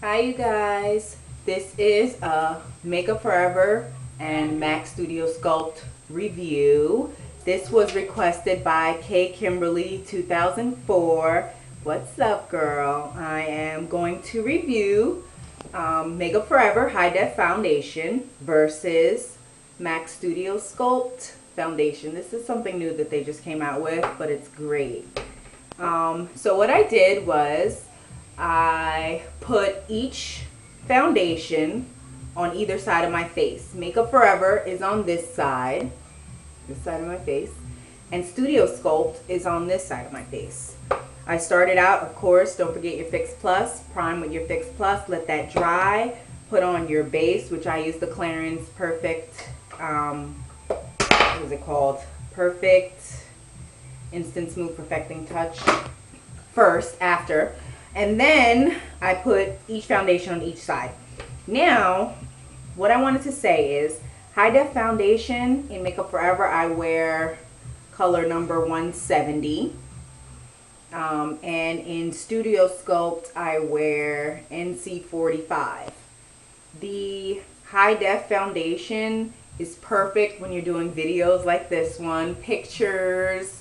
Hi you guys, this is a Makeup Forever and MAC Studio Sculpt review. This was requested by K Kimberly 2004. What's up girl? I am going to review Makeup Forever High Def Foundation versus MAC Studio Sculpt Foundation. This is something new that they just came out with, but it's great. So what I did was I put each foundation on either side of my face. Makeup Forever is on this side of my face, and Studio Sculpt is on this side of my face. I started out, of course, don't forget your Fix Plus. Prime with your Fix Plus, let that dry. Put on your base, which I use the Clarins Perfect, what is it called? Perfect Instant Smooth Perfecting Touch first, after. And then I put each foundation on each side. Now, what I wanted to say is, High Def Foundation in Makeup Forever, I wear color number 170. And in Studio Sculpt, I wear NC45. The High Def Foundation is perfect when you're doing videos like this one, pictures.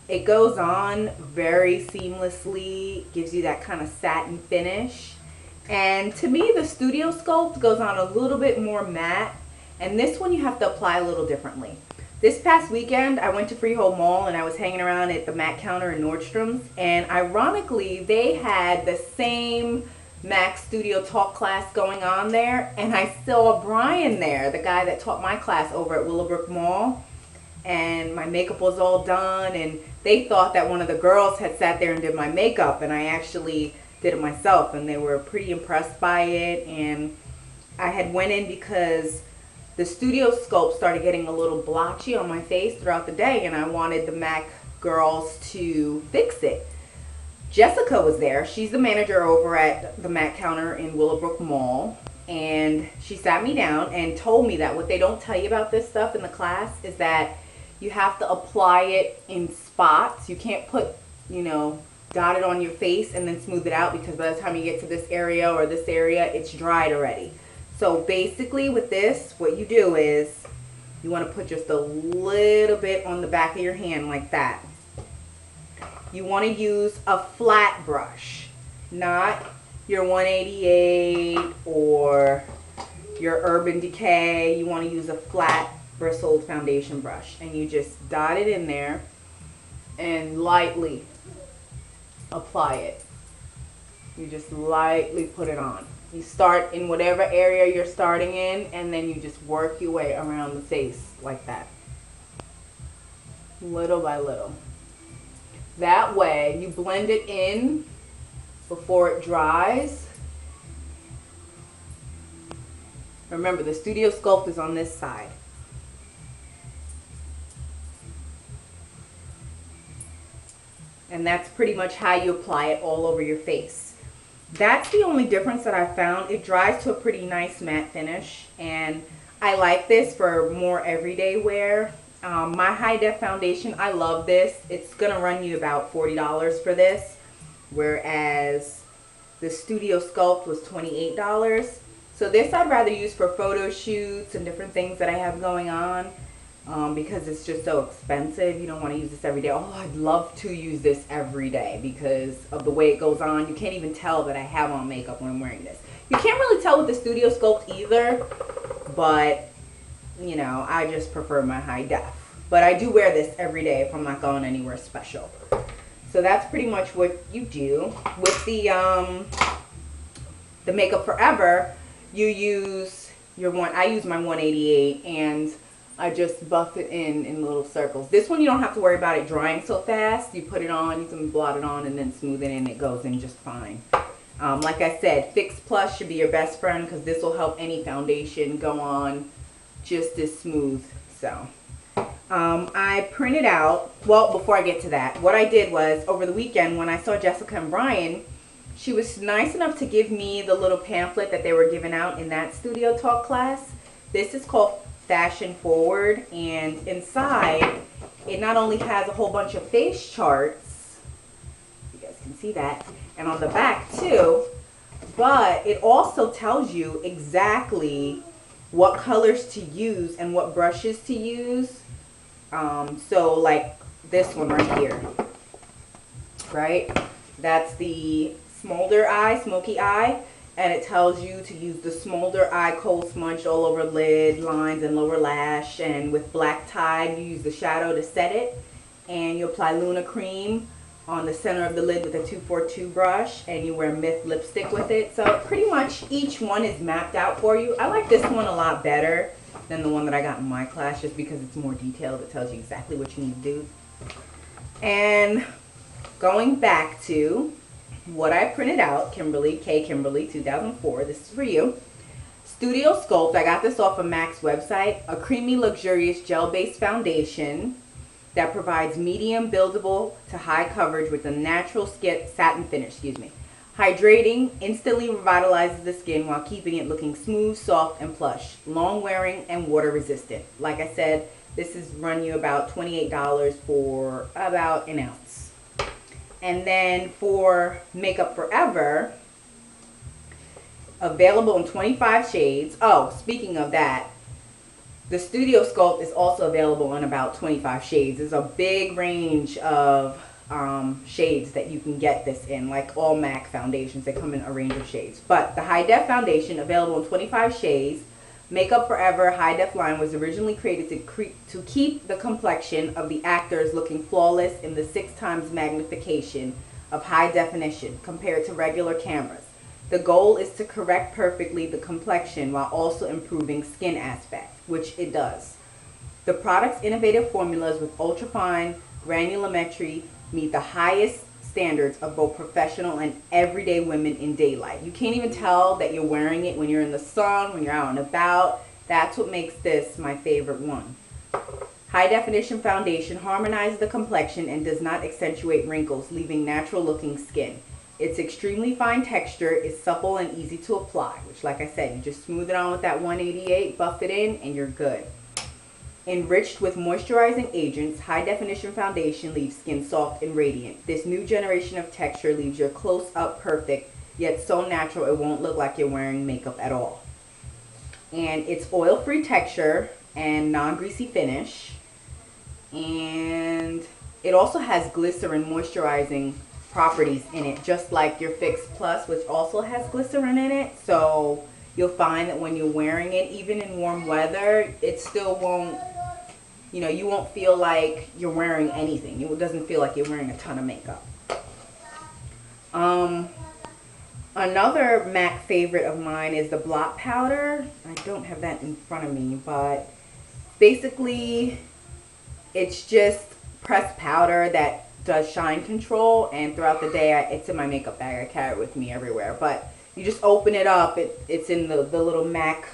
It goes on very seamlessly, gives you that kind of satin finish. And to me, the Studio Sculpt goes on a little bit more matte, and this one you have to apply a little differently. This past weekend, I went to Freehold Mall and I was hanging around at the MAC counter in Nordstrom's, and ironically, they had the same MAC Studio Talk class going on there, and I saw Brian there, the guy that taught my class over at Willowbrook Mall. And my makeup was all done, and they thought that one of the girls had sat there and did my makeup, and I actually did it myself, and they were pretty impressed by it. And I had went in because the Studio Sculpt started getting a little blotchy on my face throughout the day, and I wanted the MAC girls to fix it. Jessica was there. She's the manager over at the MAC counter in Willowbrook Mall. And she sat me down and told me that what they don't tell you about this stuff in the class is that you have to apply it in spots. You can't put, dot it on your face and then smooth it out, because by the time you get to this area or this area, it's dried already. So basically with this, what you do is you want to put just a little bit on the back of your hand like that. You want to use a flat brush, not your 188 or your Urban Decay. You want to use a flat bristled foundation brush, and you just dot it in there and lightly apply it. You just lightly put it on. You start in whatever area you're starting in, and then you just work your way around the face like that, little by little. That way you blend it in before it dries. Remember, the Studio Sculpt is on this side. And that's pretty much how you apply it all over your face. That's the only difference that I found. It dries to a pretty nice matte finish, and I like this for more everyday wear. My High Def Foundation, I love this. It's gonna run you about $40 for this, whereas the Studio Sculpt was $28. So this I'd rather use for photo shoots and different things that I have going on, because it's just so expensive. You don't want to use this every day. Oh, I'd love to use this every day because of the way it goes on. You can't even tell that I have on makeup when I'm wearing this. You can't really tell with the Studio Sculpt either, but I just prefer my High Def. But I do wear this every day if I'm not going anywhere special. So that's pretty much what you do. With the Makeup Forever, you use I use my 188, and I just buff it in little circles. This one you don't have to worry about it drying so fast. You put it on, you can blot it on, and then smooth it in. It goes in just fine. Like I said, Fix Plus should be your best friend, because this will help any foundation go on just as smooth. So I printed out, well, before I get to that, what I did was, over the weekend when I saw Jessica and Brian, she was nice enough to give me the little pamphlet that they were giving out in that Studio Talk class. This is called Fashion Forward, and inside it not only has a whole bunch of face charts, you guys can see that, and on the back too but it also tells you exactly what colors to use and what brushes to use. So like this one right here, right? That's the Smolder Eye, Smoky Eye, and it tells you to use the Smolder Eye Cold Smudge all over lid, lines, and lower lash. And with Black Tide, you use the shadow to set it, and you apply Luna Cream on the center of the lid with a 242 brush, and you wear MUFE lipstick with it. So pretty much each one is mapped out for you. I like this one a lot better than the one that I got in my class, just because it's more detailed. It tells you exactly what you need to do. And going back to what I printed out, Kimberly, Kimberly 2004, this is for you. Studio Sculpt, I got this off of MAC's website, a creamy, luxurious gel-based foundation that provides medium buildable to high coverage with a natural satin finish, Hydrating, instantly revitalizes the skin while keeping it looking smooth, soft, and plush. Long wearing and water resistant. Like I said, this is run you about $28 for about an ounce. And then for Makeup Forever, available in 25 shades. Oh, speaking of that, the Studio Sculpt is also available in about 25 shades. There's a big range of shades that you can get this in, like all MAC foundations. They come in a range of shades. But the High Def Foundation, available in 25 shades. Makeup Forever High Def line was originally created to keep the complexion of the actors looking flawless in the 6 times magnification of high definition compared to regular cameras. The goal is to correct perfectly the complexion while also improving skin aspect, which it does. The product's innovative formulas with ultrafine granulometry meet the highest standards of both professional and everyday women in daylight. You can't even tell that you're wearing it when you're in the sun, when you're out and about. That's what makes this my favorite one. High definition foundation harmonizes the complexion and does not accentuate wrinkles, leaving natural looking skin. Its extremely fine texture is supple and easy to apply, which, like I said, you just smooth it on with that 188, buff it in, and you're good. Enriched with moisturizing agents, high definition foundation leaves skin soft and radiant. This new generation of texture leaves your close-up perfect, yet so natural it won't look like you're wearing makeup at all. And it's oil-free texture and non-greasy finish. And it also has glycerin moisturizing properties in it, just like your Fix Plus, which also has glycerin in it. So you'll find that when you're wearing it, even in warm weather, it still won't, you won't feel like you're wearing anything. It doesn't feel like you're wearing a ton of makeup. Another MAC favorite of mine is the Blot powder. I don't have that in front of me, but basically it's just pressed powder that does shine control, and throughout the day it's in my makeup bag. I carry it with me everywhere. But you just open it up. It's in the little MAC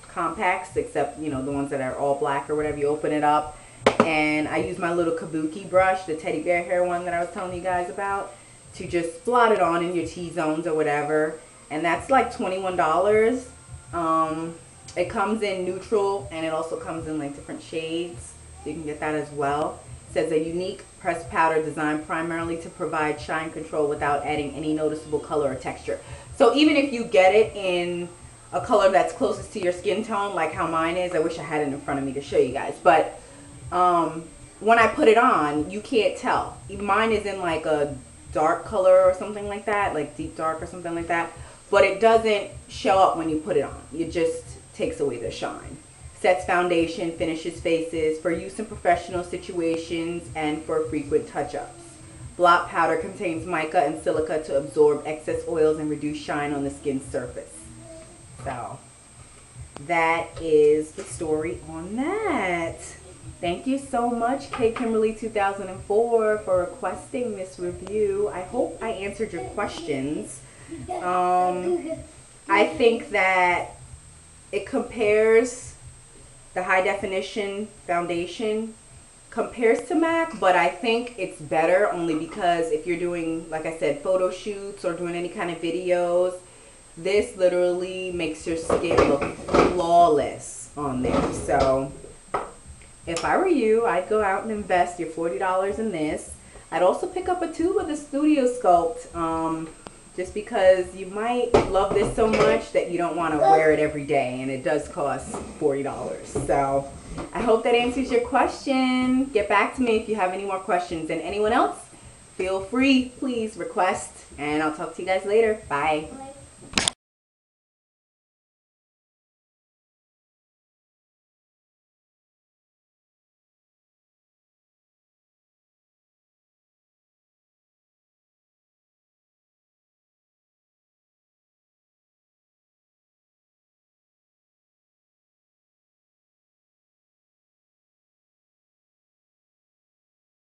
compacts, except the ones that are all black or whatever. You open it up, and I use my little kabuki brush, the teddy bear hair one that I was telling you guys about, to just blot it on in your T-zones or whatever. And that's like $21. It comes in neutral, and it also comes in like different shades, so you can get that as well. It says a unique pressed powder designed primarily to provide shine control without adding any noticeable color or texture. So even if you get it in a color that's closest to your skin tone, like how mine is, I wish I had it in front of me to show you guys, but when I put it on, you can't tell. Mine is in like a dark color or something like that, like deep dark or something like that, but it doesn't show up when you put it on. It just takes away the shine. Sets foundation, finishes faces for use in professional situations and for frequent touch-ups. Blot powder contains mica and silica to absorb excess oils and reduce shine on the skin's surface. So that is the story on that. Thank you so much, Kimberly 2004, for requesting this review. I hope I answered your questions. I think that it compares, the high definition foundation compares to MAC, but I think it's better only because if you're doing, like I said, photo shoots or doing any kind of videos, this literally makes your skin look flawless on there. So if I were you, I'd go out and invest your $40 in this. I'd also pick up a tube of the Studio Sculpt just because you might love this so much that you don't want to wear it every day, and it does cost $40. So I hope that answers your question. Get back to me if you have any more questions. And anyone else, feel free, please request, and I'll talk to you guys later. Bye.